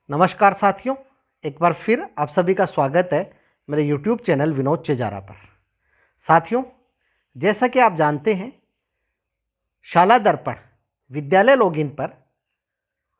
नमस्कार साथियों, एक बार फिर आप सभी का स्वागत है मेरे YouTube चैनल विनोद चेजारा पर। साथियों, जैसा कि आप जानते हैं, शाला दर्पण विद्यालय लॉगिन पर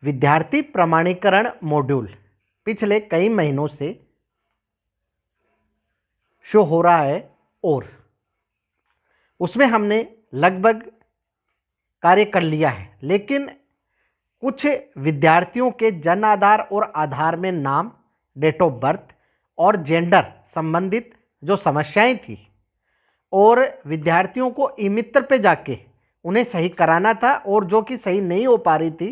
विद्यार्थी प्रमाणीकरण मॉड्यूल पिछले कई महीनों से शो हो रहा है और उसमें हमने लगभग कार्य कर लिया है, लेकिन कुछ विद्यार्थियों के जन आधार और आधार में नाम, डेट ऑफ बर्थ और जेंडर संबंधित जो समस्याएं थी और विद्यार्थियों को ई मित्र पे जाके उन्हें सही कराना था और जो कि सही नहीं हो पा रही थी,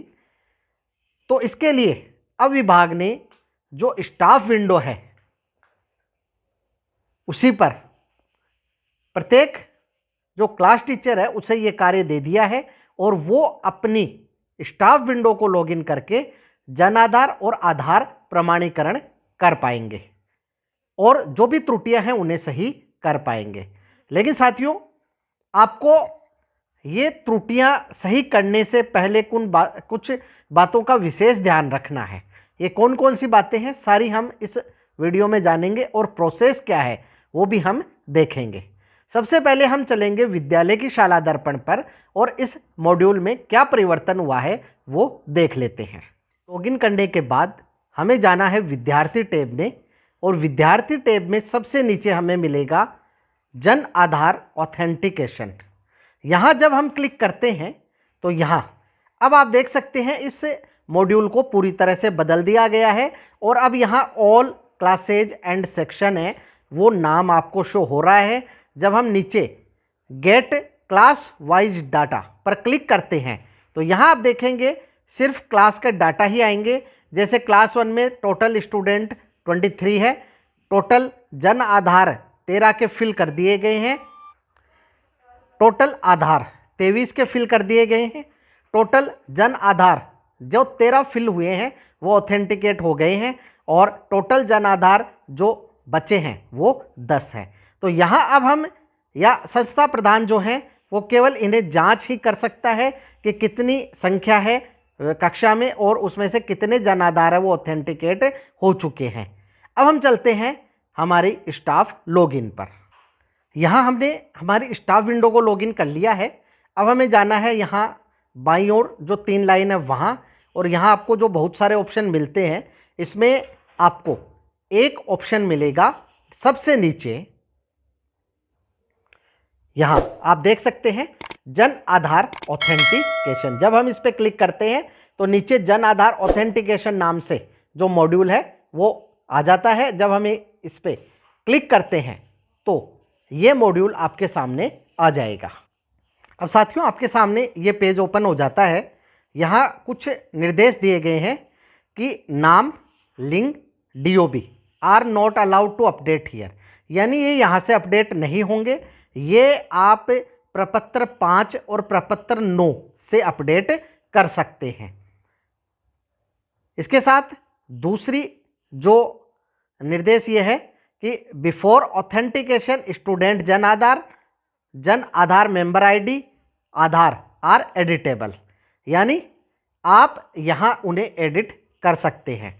तो इसके लिए अब विभाग ने जो स्टाफ विंडो है उसी पर प्रत्येक जो क्लास टीचर है उसे ये कार्य दे दिया है और वो अपनी स्टाफ विंडो को लॉगिन करके जन आधार और आधार प्रमाणीकरण कर पाएंगे और जो भी त्रुटियां हैं उन्हें सही कर पाएंगे। लेकिन साथियों, आपको ये त्रुटियां सही करने से पहले कुछ बातों का विशेष ध्यान रखना है। ये कौन कौन सी बातें हैं सारी हम इस वीडियो में जानेंगे और प्रोसेस क्या है वो भी हम देखेंगे। सबसे पहले हम चलेंगे विद्यालय की शाला दर्पण पर और इस मॉड्यूल में क्या परिवर्तन हुआ है वो देख लेते हैं। लॉगिन करने के बाद हमें जाना है विद्यार्थी टैब में और विद्यार्थी टैब में सबसे नीचे हमें मिलेगा जन आधार ऑथेंटिकेशन। यहाँ जब हम क्लिक करते हैं तो यहाँ अब आप देख सकते हैं इस मॉड्यूल को पूरी तरह से बदल दिया गया है और अब यहाँ ऑल क्लासेज एंड सेक्शन है वो नाम आपको शो हो रहा है। जब हम नीचे गेट क्लास वाइज डाटा पर क्लिक करते हैं तो यहाँ आप देखेंगे सिर्फ क्लास के डाटा ही आएंगे। जैसे क्लास 1 में टोटल स्टूडेंट 23 है, टोटल जन आधार 13 के फिल कर दिए गए हैं, टोटल आधार 23 के फिल कर दिए गए हैं, टोटल जन आधार जो 13 फिल हुए हैं वो ऑथेंटिकेट हो गए हैं और टोटल जन आधार जो बचे हैं वो 10 हैं। तो यहाँ अब हम या संस्था प्रधान जो हैं वो केवल इन्हें जांच ही कर सकता है कि कितनी संख्या है कक्षा में और उसमें से कितने जन आधार है वो ऑथेंटिकेट हो चुके हैं। अब हम चलते हैं हमारी स्टाफ लॉगिन पर। यहाँ हमने हमारी स्टाफ विंडो को लॉगिन कर लिया है। अब हमें जाना है यहाँ बाईं ओर जो 3 लाइन है वहाँ, और यहाँ आपको जो बहुत सारे ऑप्शन मिलते हैं इसमें आपको एक ऑप्शन मिलेगा सबसे नीचे। यहाँ आप देख सकते हैं जन आधार ऑथेंटिकेशन। जब हम इस पर क्लिक करते हैं तो नीचे जन आधार ऑथेंटिकेशन नाम से जो मॉड्यूल है वो आ जाता है। जब हम इस पर क्लिक करते हैं तो ये मॉड्यूल आपके सामने आ जाएगा। अब साथियों, आपके सामने ये पेज ओपन हो जाता है। यहाँ कुछ निर्देश दिए गए हैं कि नाम, link, DOB are not allowed to update here, यानी ये यहाँ से अपडेट नहीं होंगे। ये आप प्रपत्र 5 और प्रपत्र 9 से अपडेट कर सकते हैं। इसके साथ दूसरी जो निर्देश ये है कि before authentication student Jan Aadhaar member ID Aadhaar are editable, यानी आप यहाँ उन्हें एडिट कर सकते हैं।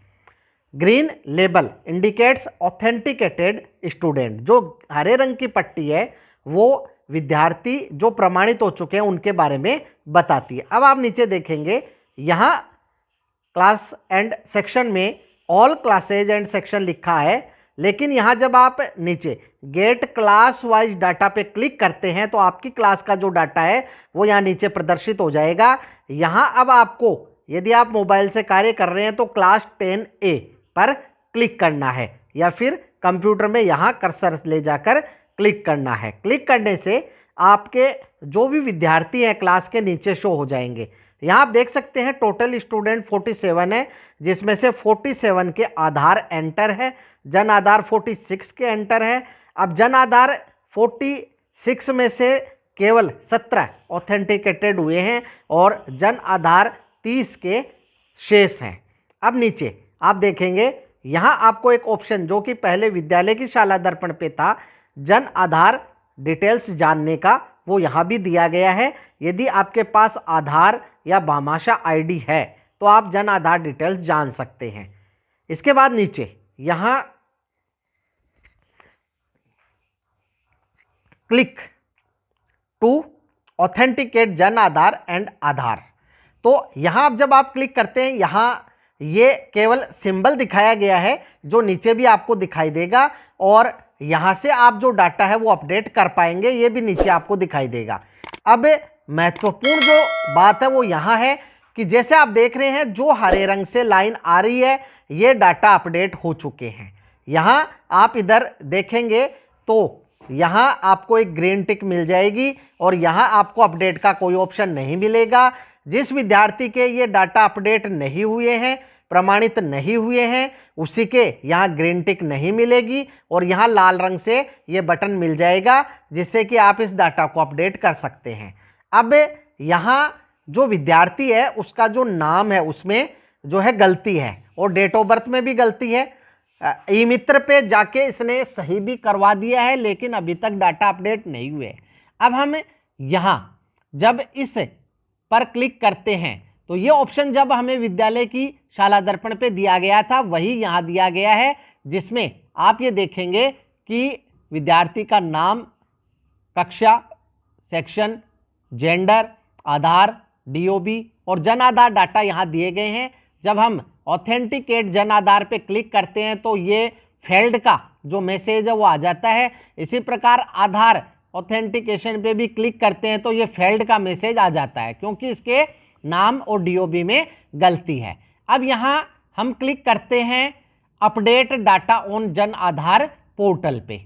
Green label indicates authenticated student, जो हरे रंग की पट्टी है वो विद्यार्थी जो प्रमाणित हो चुके हैं उनके बारे में बताती है। अब आप नीचे देखेंगे यहाँ क्लास एंड सेक्शन में ऑल क्लासेज एंड सेक्शन लिखा है, लेकिन यहाँ जब आप नीचे गेट क्लास वाइज डाटा पे क्लिक करते हैं तो आपकी क्लास का जो डाटा है वो यहाँ नीचे प्रदर्शित हो जाएगा। यहाँ अब आपको यदि आप मोबाइल से कार्य कर रहे हैं तो क्लास 10A पर क्लिक करना है या फिर कंप्यूटर में यहाँ कर्सर ले जाकर क्लिक करना है। क्लिक करने से आपके जो भी विद्यार्थी हैं क्लास के नीचे शो हो जाएंगे। यहाँ आप देख सकते हैं टोटल स्टूडेंट 47 है, जिसमें से 47 के आधार एंटर है, जन आधार 46 के एंटर है। अब जन आधार 46 में से केवल 17 ऑथेंटिकेटेड हुए हैं और जन आधार 30 के शेष हैं। अब नीचे आप देखेंगे यहाँ आपको एक ऑप्शन जो कि पहले विद्यालय की शाला दर्पण पे था, जन आधार डिटेल्स जानने का वो यहाँ भी दिया गया है। यदि आपके पास आधार या भामाशाह आईडी है तो आप जन आधार डिटेल्स जान सकते हैं। इसके बाद नीचे यहाँ click to authenticate Jan Aadhaar and आधार, तो यहाँ जब आप क्लिक करते हैं यहाँ ये केवल सिंबल दिखाया गया है जो नीचे भी आपको दिखाई देगा, और यहाँ से आप जो डाटा है वो अपडेट कर पाएंगे, ये भी नीचे आपको दिखाई देगा। अब महत्वपूर्ण जो बात है वो यहाँ है कि जैसे आप देख रहे हैं जो हरे रंग से लाइन आ रही है ये डाटा अपडेट हो चुके हैं। यहाँ आप इधर देखेंगे तो यहाँ आपको एक ग्रीन टिक मिल जाएगी और यहाँ आपको अपडेट का कोई ऑप्शन नहीं मिलेगा। जिस विद्यार्थी के ये डाटा अपडेट नहीं हुए हैं, प्रमाणित नहीं हुए हैं, उसी के यहाँ ग्रीन टिक नहीं मिलेगी और यहाँ लाल रंग से ये बटन मिल जाएगा जिससे कि आप इस डाटा को अपडेट कर सकते हैं। अब यहाँ जो विद्यार्थी है उसका जो नाम है उसमें जो है गलती है और डेट ऑफ बर्थ में भी गलती है। ई मित्र पे जाके इसने सही भी करवा दिया है लेकिन अभी तक डाटा अपडेट नहीं हुए। अब हम यहाँ जब इस पर क्लिक करते हैं तो ये ऑप्शन जब हमें विद्यालय की शाला दर्पण पे दिया गया था वही यहाँ दिया गया है, जिसमें आप ये देखेंगे कि विद्यार्थी का नाम, कक्षा, सेक्शन, जेंडर, आधार, डीओबी और जन आधार डाटा यहाँ दिए गए हैं। जब हम ऑथेंटिकेट जन आधार पे क्लिक करते हैं तो ये फेल्ड का जो मैसेज है वो आ जाता है। इसी प्रकार आधार ऑथेंटिकेशन पे भी क्लिक करते हैं तो ये फेल्ड का मैसेज आ जाता है क्योंकि इसके नाम और डीओबी में गलती है। अब यहाँ हम क्लिक करते हैं update data on Jan Aadhaar portal पे,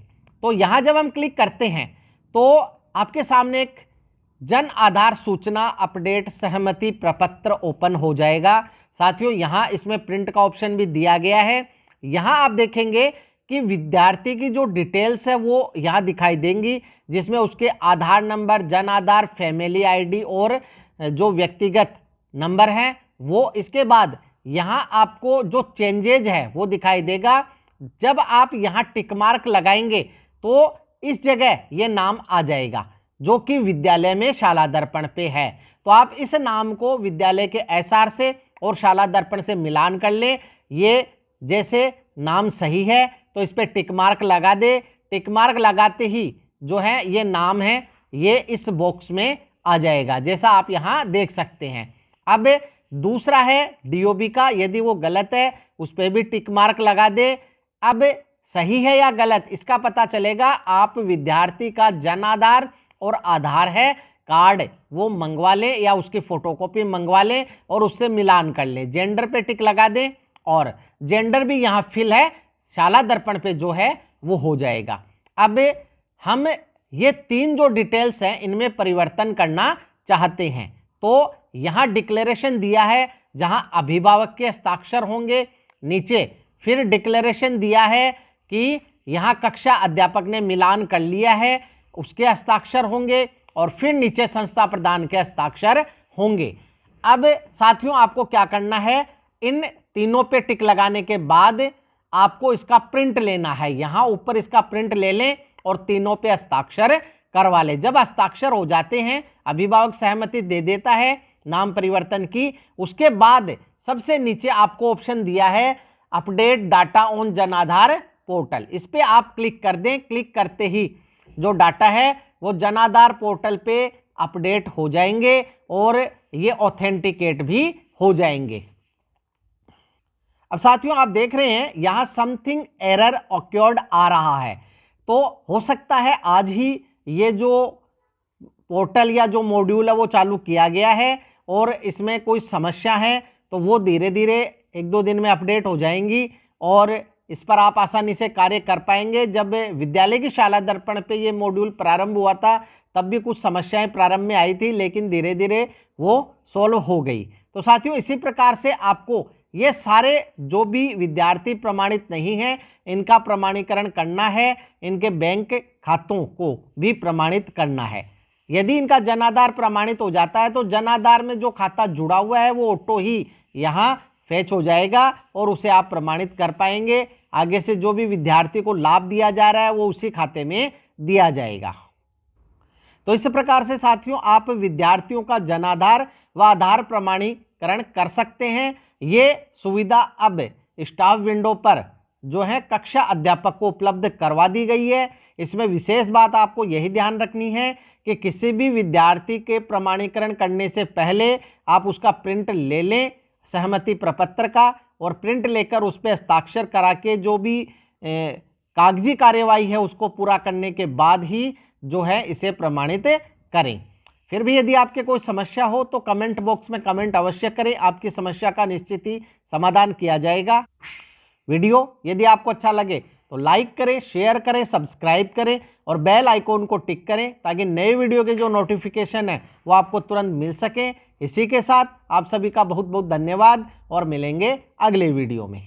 तो यहाँ जब हम क्लिक करते हैं तो आपके सामने एक जन आधार सूचना अपडेट सहमति प्रपत्र ओपन हो जाएगा। साथियों यहाँ इसमें प्रिंट का ऑप्शन भी दिया गया है। यहाँ आप देखेंगे कि विद्यार्थी की जो डिटेल्स है वो यहाँ दिखाई देंगी, जिसमें उसके आधार number, Jan Aadhaar, family ID और जो व्यक्तिगत नंबर हैं वो। इसके बाद यहाँ आपको जो चेंजेज है वो दिखाई देगा। जब आप यहाँ टिक मार्क लगाएंगे तो इस जगह ये नाम आ जाएगा जो कि विद्यालय में शाला दर्पण पे है। तो आप इस नाम को विद्यालय के एसआर से और शाला दर्पण से मिलान कर लें। ये जैसे नाम सही है तो इस पर टिक मार्क लगा दे। टिक मार्क लगाते ही जो है ये नाम है ये इस बॉक्स में आ जाएगा, जैसा आप यहाँ देख सकते हैं। अब दूसरा है डीओबी का, यदि वो गलत है उस पर भी टिक मार्क लगा दे। अब सही है या गलत इसका पता चलेगा, आप विद्यार्थी का जन आधार और आधार है कार्ड वो मंगवा लें या उसकी फोटोकॉपी मंगवा लें और उससे मिलान कर लें। जेंडर पे टिक लगा दें और जेंडर भी यहाँ फिल है, शाला दर्पण पे जो है वो हो जाएगा। अब हम ये तीन जो डिटेल्स हैं इनमें परिवर्तन करना चाहते हैं तो यहाँ डिक्लेरेशन दिया है जहाँ अभिभावक के हस्ताक्षर होंगे। नीचे फिर डिक्लेरेशन दिया है कि यहाँ कक्षा अध्यापक ने मिलान कर लिया है उसके हस्ताक्षर होंगे और फिर नीचे संस्था प्रधान के हस्ताक्षर होंगे। अब साथियों आपको क्या करना है, इन तीनों पे टिक लगाने के बाद आपको इसका प्रिंट लेना है। यहाँ ऊपर इसका प्रिंट ले लें और तीनों पे हस्ताक्षर करवा लें। जब हस्ताक्षर हो जाते हैं, अभिभावक सहमति दे देता है नाम परिवर्तन की, उसके बाद सबसे नीचे आपको ऑप्शन दिया है update data on Jan Aadhaar portal. इस पे आप क्लिक कर दें। क्लिक करते ही जो डाटा है वो जन आधार पोर्टल पे अपडेट हो जाएंगे और ये ऑथेंटिकेट भी हो जाएंगे। अब साथियों आप देख रहे हैं यहाँ समथिंग एरर ऑक्योर्ड आ रहा है, तो हो सकता है आज ही ये जो पोर्टल या जो मॉड्यूल है वो चालू किया गया है और इसमें कोई समस्या है तो वो धीरे धीरे एक दो दिन में अपडेट हो जाएंगी और इस पर आप आसानी से कार्य कर पाएंगे। जब विद्यालय की शाला दर्पण पे ये मॉड्यूल प्रारंभ हुआ था तब भी कुछ समस्याएं प्रारंभ में आई थी, लेकिन धीरे धीरे वो सॉल्व हो गई। तो साथियों इसी प्रकार से आपको ये सारे जो भी विद्यार्थी प्रमाणित नहीं हैं इनका प्रमाणीकरण करना है, इनके बैंक खातों को भी प्रमाणित करना है। यदि इनका जन आधार प्रमाणित हो जाता है तो जन आधार में जो खाता जुड़ा हुआ है वो ऑटो ही यहाँ फैच हो जाएगा और उसे आप प्रमाणित कर पाएंगे। आगे से जो भी विद्यार्थी को लाभ दिया जा रहा है वो उसी खाते में दिया जाएगा। तो इस प्रकार से साथियों आप विद्यार्थियों का जनाधार व आधार प्रमाणीकरण कर सकते हैं। ये सुविधा अब स्टाफ विंडो पर जो है कक्षा अध्यापक को उपलब्ध करवा दी गई है। इसमें विशेष बात आपको यही ध्यान रखनी है कि किसी भी विद्यार्थी के प्रमाणीकरण करने से पहले आप उसका प्रिंट ले लें सहमति प्रपत्र का, और प्रिंट लेकर उस पर हस्ताक्षर करा के जो भी कागजी कार्यवाही है उसको पूरा करने के बाद ही जो है इसे प्रमाणित करें। फिर भी यदि आपके कोई समस्या हो तो कमेंट बॉक्स में कमेंट अवश्य करें, आपकी समस्या का निश्चित ही समाधान किया जाएगा। वीडियो यदि आपको अच्छा लगे तो लाइक करें, शेयर करें, सब्सक्राइब करें और बेल आइकॉन को टिक करें ताकि नए वीडियो के जो नोटिफिकेशन है वो आपको तुरंत मिल सके। इसी के साथ आप सभी का बहुत बहुत धन्यवाद और मिलेंगे अगले वीडियो में।